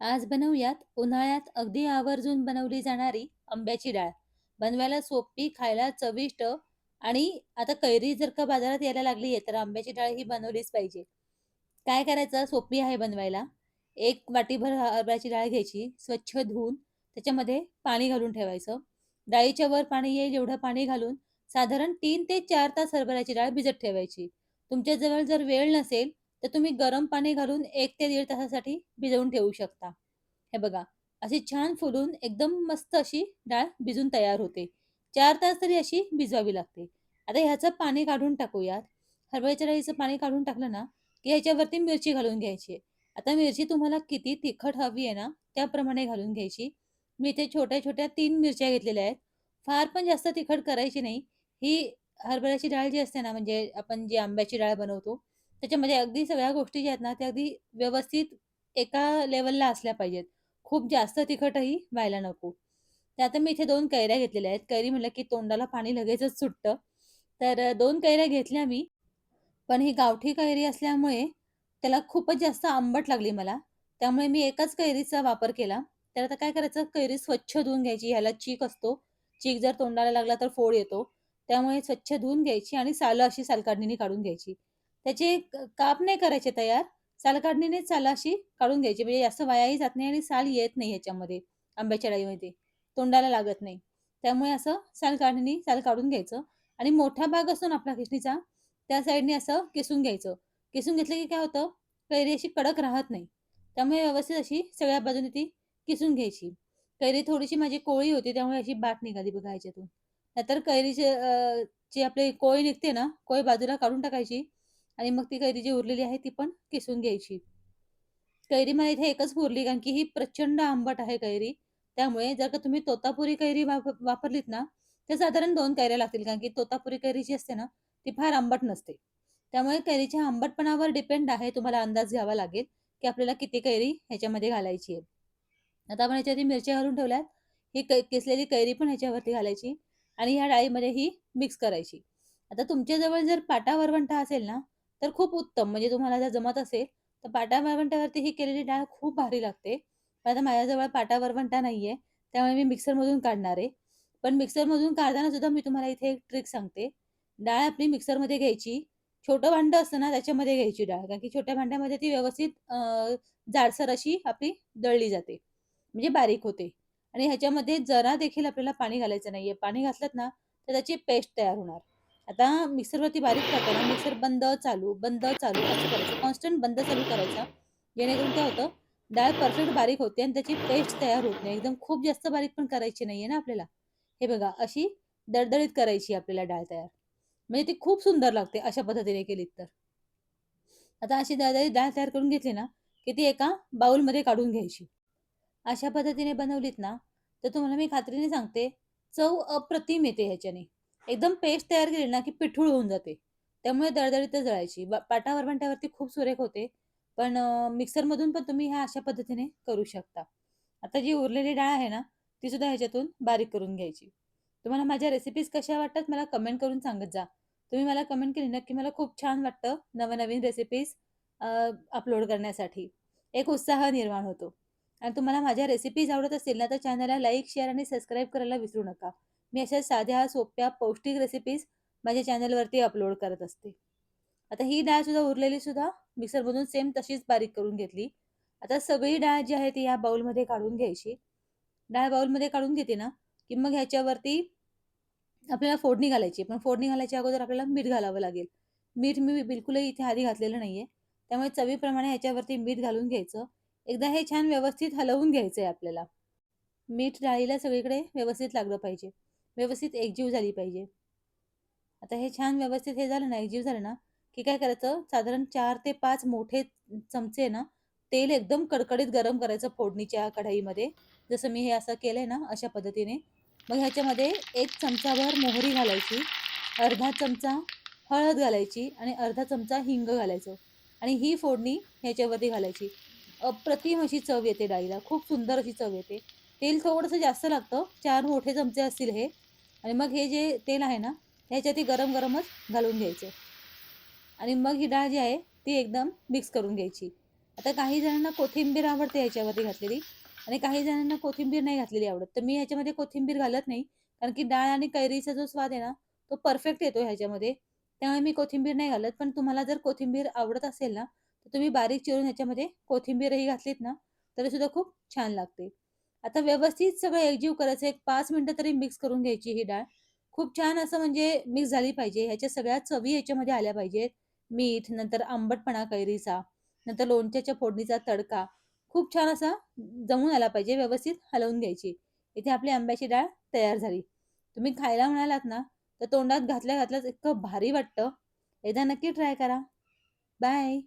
आज बनवूयात उन्हाळ्यात अगदी आवर्जून बनवली जाणारी आंब्याची डाळ. बनवायला सोपी, खायला चविष्ट आणि आता कैरी जर का बाजारात यायला लागली आहे, तर आंब्याची डाळ ही बनवलीच पाहिजे. काय करायचं? सोपी आहे बनवायला. 1 वाटीभर हरभऱ्याची डाळ घ्यायची, स्वच्छ धुवून त्याच्यामध्ये पाणी घालून ठेवायचं. डाळीच्या वर पाणी येईल एवढं पाणी घालून साधारण 3 ते 4 तास हरभऱ्याची डाळ भिजत ठेवायची. तुमच्याजवळ जर वेळ नसेल, तर तुम्ही गरम पाणी घालून 1 ते 1.5 तासासाठी भिजवून ठेवू शकता. हे बघा, अशी छान फुलून एकदम मस्त अशी डाळ भिजून तयार होते. 4 तास तरी अशी भिजवावी लागते. आता ह्याचं पाणी काढून टाकूयात. हरभऱ्याच्या डाळीचं पाणी काढून टाकलं ना, की ह्याच्यावरती मिरची घालून घ्यायची आहे. आता मिरची तुम्हाला किती तिखट हवी आहे ना, त्याप्रमाणे घालून घ्यायची. मी इथे छोट्या-छोट्या 3 मिरच्या घेतलेल्या आहेत. फार पण जास्त तिखट करायची नाही. ही हरभऱ्याची डाळ जी असते ना, म्हणजे आपण जी आंब्याची डाळ बनवतो, त्याच्यामध्ये अगदी सगळ्या गोष्टी ज्या आहेत ना, त्या अगदी व्यवस्थित एका लेव्हलला असल्या पाहिजेत. खूप जास्त तिखटही व्हायला नको. तर आता मी इथे 2 कैऱ्या घेतलेल्या आहेत. कैरी म्हटलं की तोंडाला पाणी लगेचच सुटतं. तर 2 कैऱ्या घेतल्या मी. पण ही गावठी कैरी असल्यामुळे त्याला खूपच जास्त आंबट लागली मला. त्यामुळे मी एकाच कैरीचा वापर केला. तर आता काय करायचं, कैरी स्वच्छ धुवून घ्यायची. ह्याला चीक असतो. चीक जर तोंडाला लागला तर फोड येतो. त्यामुळे स्वच्छ धुवून घ्यायची आणि सालं अशी सालकाडणीने काढून घ्यायची. त्याचे काप नाही करायचे तयार. सालकाडणीनेच सालं अशी काढून घ्यायची. म्हणजे जास्त वायाही जात नाही आणि साल येत नाही ह्याच्यामध्ये, आंब्याच्या डाळीमध्ये. तोंडाला लागत नाही. त्यामुळे असं सालकाडणीने साल काढून घ्यायचं आणि मोठा भाग असतो ना आपला किसणीचा, त्या साईडने असं किसून घ्यायचं. किसून घेतलं की काय होतं, कैरी अशी कडक राहत नाही. त्यामुळे व्यवस्थित अशी सगळ्या बाजूने ती किसून घ्यायची. कैरी थोडीशी माझी कोवळी होती, त्यामुळे अशी बाट निघाली बघा ह्याच्यातून. नाहीतर कैरीचे जी आपली कोय निघते ना, कोय बाजूला काढून टाकायची आणि मग ती कैरी जी उरलेली आहे, ती पण किसून घ्यायची. कैरी मला इथे एकच पुरली, कारण की ही प्रचंड आंबट आहे कैरी. त्यामुळे जर का तुम्ही तोतापुरी कैरी वापरलीत ना, तर साधारण 2 कैऱ्या लागतील. कारण की तोतापुरी कैरी जी असते ना, ती फार आंबट नसते. त्यामुळे कैरीच्या आंबटपणावर डिपेंड आहे. तुम्हाला अंदाज घ्यावा लागेल, की आपल्याला किती कैरी ह्याच्यामध्ये घालायची आहे. आता आपण ह्याच्यावरती मिरच्या घालून ठेवल्यात. ही किसलेली कैरी पण ह्याच्यावरती घालायची आणि ह्या डाळीमध्ये ही मिक्स करायची. आता तुमच्याजवळ जर पाटा वरवंटा असेल ना, तर खूप उत्तम. म्हणजे तुम्हाला जर जमत असेल, तर पाटा वरवंट्यावरती ही केलेली डाळ खूप भारी लागते. पण आता माझ्याजवळ पाटा वरवंटा नाहीये, त्यामुळे मी मिक्सरमधून काढणार आहे. पण मिक्सरमधून काढताना सुद्धा मी तुम्हाला इथे एक ट्रिक सांगते. डाळ आपली मिक्सरमध्ये घ्यायची. छोटं भांडं असतं ना, त्याच्यामध्ये घ्यायची डाळ. कारण की छोट्या भांड्यामध्ये ती व्यवस्थित जाडसर अशी आपली दळली जाते. म्हणजे बारीक होते आणि ह्याच्यामध्ये जरा देखील आपल्याला पाणी घालायचं नाहीये. पाणी घातलत ना, तर त्याची पेस्ट तयार होणार. आता मिक्सरवरती बारीक करताना मिक्सर बंद, चालू, बंद, चालू असं करायचं. कॉन्स्टंट बंद, चालू करायचा. जेणेकरून काय होतं, डाळ परफेक्ट बारीक होते आणि त्याची पेस्ट तयार होत नाही. एकदम खूप जास्त बारीक पण करायची नाहीये ना आपल्याला. हे बघा, अशी दळदळीत करायची आपल्याला डाळ तयार. म्हणजे ती खूप सुंदर लागते अशा पद्धतीने केलीत तर. आता अशी दळदळीत डाळ तयार करून घेतली ना, की ती एका बाउलमध्ये काढून घ्यायची. अशा पद्धतीने बनवलीत ना, तर तुम्हाला मी खात्रीने सांगते, चव अप्रतिम येते ह्याच्याने. एकदम पेस्ट तयार केली ना, की पिठूळ होऊन जाते. त्यामुळे दळदळीतच दळायची. पाटा वरवंट्यावरती खूप सुरेख होते. पण मिक्सरमधून पण तुम्ही ह्या अशा पद्धतीने करू शकता. आता जी उरलेली डाळ आहे ना, ती सुद्धा ह्याच्यातून बारीक करून घ्यायची. तुम्हाला माझ्या रेसिपीज कशा वाटतात मला कमेंट करून सांगत जा. तुम्ही मला कमेंट केली ना, की मला खूप छान वाटतं नवनवीन रेसिपीज अपलोड करण्यासाठी. एक उत्साह निर्माण होतो. आणि तुम्हाला माझ्या रेसिपीज आवडत असतील ना, तर चॅनलला लाईक, शेअर आणि सबस्क्राईब करायला विसरू नका. मी अशा साध्या, सोप्या, पौष्टिक रेसिपीज माझ्या चॅनलवरती अपलोड करत असते. आता ही डाळ सुद्धा उरलेली सुद्धा मिक्सरमधून सेम तशीच बारीक करून घेतली. आता सगळी डाळ जी आहे ती या बाउलमध्ये काढून घ्यायची. डाळ बाउलमध्ये काढून घेते ना, की मग ह्याच्यावरती आपल्याला फोडणी घालायची. पण फोडणी घालायच्या अगोदर आपल्याला मीठ घालावं लागेल. मीठ मी बिलकुलही इथे आधी घातलेलं नाहीये. त्यामुळे चवीप्रमाणे ह्याच्यावरती मीठ घालून घ्यायचं. एकदा हे छान व्यवस्थित हलवून घ्यायचंय आपल्याला. मीठ डाळीला सगळीकडे व्यवस्थित लागलं पाहिजे. व्यवस्थित एकजीव झाली पाहिजे. आता हे छान व्यवस्थित हे झालं ना, एकजीव झालं ना, की काय करायचं साधारण 4 ते 5 मोठे चमचे ना, तेल एकदम कडकडीत गरम करायचं फोडणीच्या कढईमध्ये. जसं मी हे असं केलंय ना, अशा पद्धतीने. मग ह्याच्यामध्ये 1 चमचाभर मोहरी घालायची, अर्धा चमचा हळद घालायची आणि अर्धा चमचा हिंग घालायचं आणि ही फोडणी ह्याच्यावरती घालायची. अप्रतिम अशी चव येते डाळीला. खूप सुंदर अशी चव येते. तेल थोडंसं जास्त लागतं. 4 मोठे चमचे असतील हे आणि मग हे जे तेल आहे ना, ह्याच्यात ते गरम-गरमच घालून घ्यायचं आणि मग ही डाळ जी आहे ती एकदम मिक्स करून घ्यायची. आता काही जणांना कोथिंबीर आवडते ह्याच्यामध्ये घातलेली आणि काही जणांना कोथिंबीर नाही घातलेली आवडत. तर मी ह्याच्यामध्ये कोथिंबीर घालत नाही. कारण की डाळ आणि कैरीचा जो स्वाद आहे ना, तो परफेक्ट येतो ह्याच्यामध्ये. त्यामुळे मी कोथिंबीर नाही घालत. पण तुम्हाला जर कोथिंबीर आवडत असेल ना, तर तुम्ही बारीक चिरून ह्याच्यामध्ये कोथिंबीरही घातलीत ना, तरीसुद्धा खूप छान लागते. आता व्यवस्थित सगळं एकजीव करायचं. एक 5 मिनिटं तरी मिक्स करून घ्यायची ही डाळ. खूप छान असं म्हणजे मिक्स झाली पाहिजे. ह्याच्या सगळ्या चवी ह्याच्यामध्ये आल्या पाहिजेत. मीठ, नंतर आंबटपणा कैरीचा, नंतर लोणच्याच्या फोडणीचा तडका खूप छान असा जमून आला पाहिजे. व्यवस्थित हलवून घ्यायची. इथे आपली आंब्याची डाळ तयार झाली. तुम्ही खायला म्हणालात ना, तर तोंडात घातल्या घातल्याच इतकं भारी वाटतं. एकदा नक्की ट्राय करा. बाय.